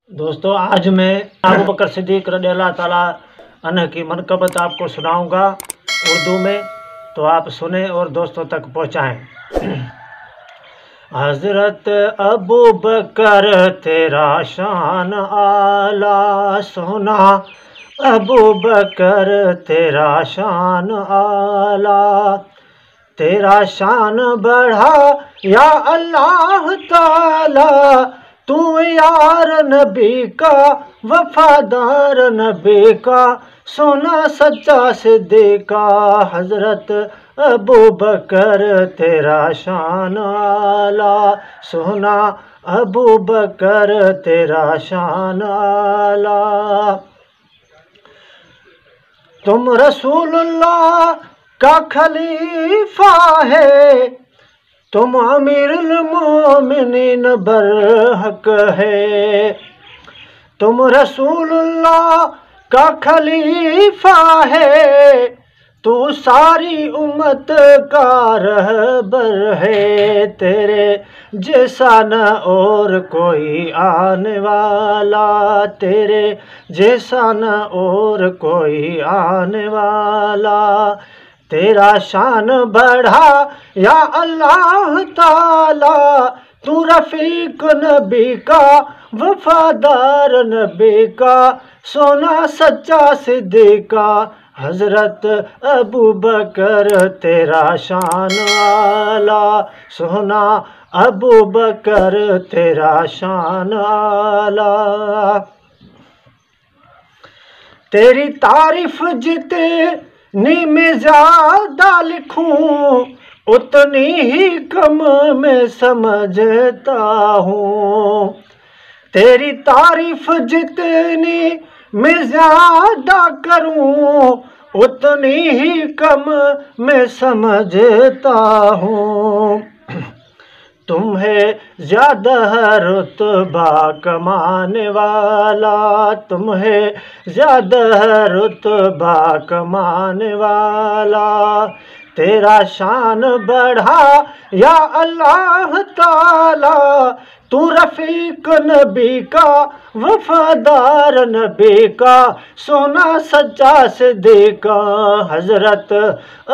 दोस्तों, आज मैं अबू बकर सिद्दीक रज़ियल्लाहु ताला अन्हु की मनक़बत आपको सुनाऊंगा उर्दू में, तो आप सुने और दोस्तों तक पहुंचाएं। हज़रत अबू बकर तेरा शान आला सोना, अबू बकर तेरा शान आला, तेरा शान बढ़ा या अल्लाह ताला, तू यार नबी का वफादार नबी का सोना सच्चा सिद्दीका। हज़रत अबू बकर तेरा शान आला सोना, अबू बकर तेरा शान आला। तुम रसूलुल्लाह का खलीफा है, तुम अमीरुल मोमिनीन बरहक है। तुम रसूलुल्लाह का खलीफा है, तू सारी उम्मत का रहबर है। तेरे जैसा न और कोई आने वाला, तेरे जैसा न और कोई आने वाला, तेरा शान बढ़ा या अल्लाह ताला, तू रफ़ीक नबी का वफादार नबी का सोना सच्चा सिद्दीका। हज़रत अबू बकर तेरा शान आला सोना, अबू बकर तेरा शान आला। तेरी तारीफ जितनी मैं ज़्यादा लिखूं, उतनी ही कम मैं समझता हूँ। तेरी तारीफ जितनी मैं ज़्यादा करूँ, उतनी ही कम मैं समझता हूँ। तुम्हें ज़्यादा रुतबा कमाने वाला, तुम्हें ज़्यादा रुतबा कमाने वाला, तेरा शान बढ़ा या अल्लाह ताला, तू रफ़ीक नबी का वफादार नबी का सोना सच्चा सिद्दीका। हज़रत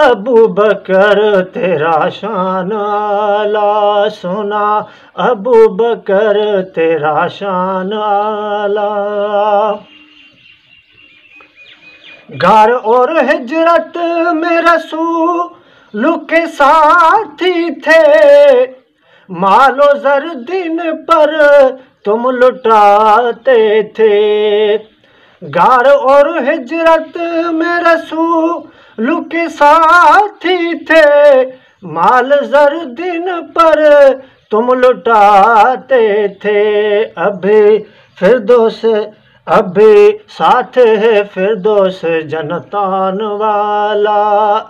अबू बकर तेरा शान आला सोना, अबू बकर तेरा शान आला। घर और हिजरत में रसूल के साथी थे, मालो ज़र दिन पर तुम लुटाते थे। घर और हिजरत में रसूल के साथी थे, माल ज़र दिन पर तुम लुटाते थे। अभी फिरदौस अभी साथ है फिरदौस जनतान वाला,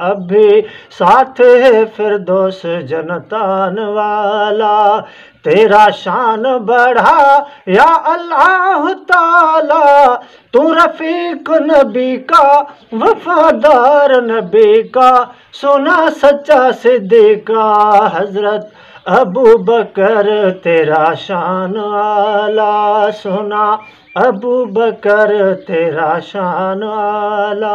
अभी साथ है फिरदौस जनतान वाला, तेरा शान बढ़ा या अल्लाह ताला, तू रफ़ीक नबी का वफादार नबी का सोना सच्चा सिद्दीका। हज़रत अबू बकर तेरा शान आला सोना, अबू बकर तेरा शान आला।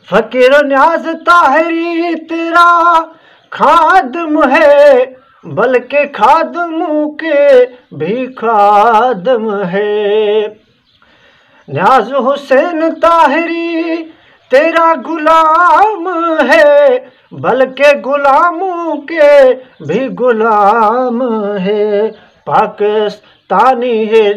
फ़कीर न्याज़ ताहिरी तेरा खादम है, बल्कि खादमों के भी खादम है। न्याज़ हुसैन ताहिरी तेरा गुलाम है, बल्कि गुलामों के भी गुलाम है। पाकिस्तानी है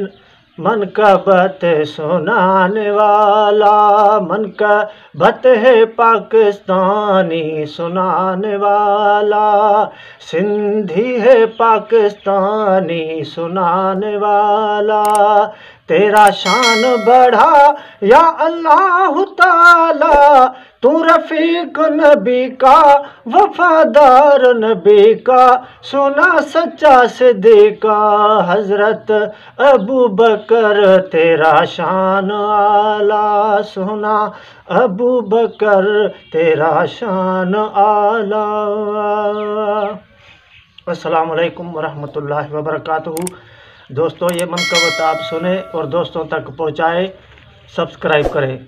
मनक़बत सुनाने वाला, मनक़बत है पाकिस्तानी सुनाने वाला, सिंधी है पाकिस्तानी सुनाने वाला, तेरा शान बढ़ा या अल्लाह ताला, तू रफ़ीक नबी का वफादार नबी का सोना सच्चा सिद्दीका। हज़रत अबू बकर तेरा शान आला सोना, अबू बकर तेरा शान आला। अस्सलामु अलैकुम वरहमतुल्लाहि वबरकातुहू। दोस्तों, ये मनकबत आप सुने और दोस्तों तक पहुँचाए, सब्सक्राइब करें।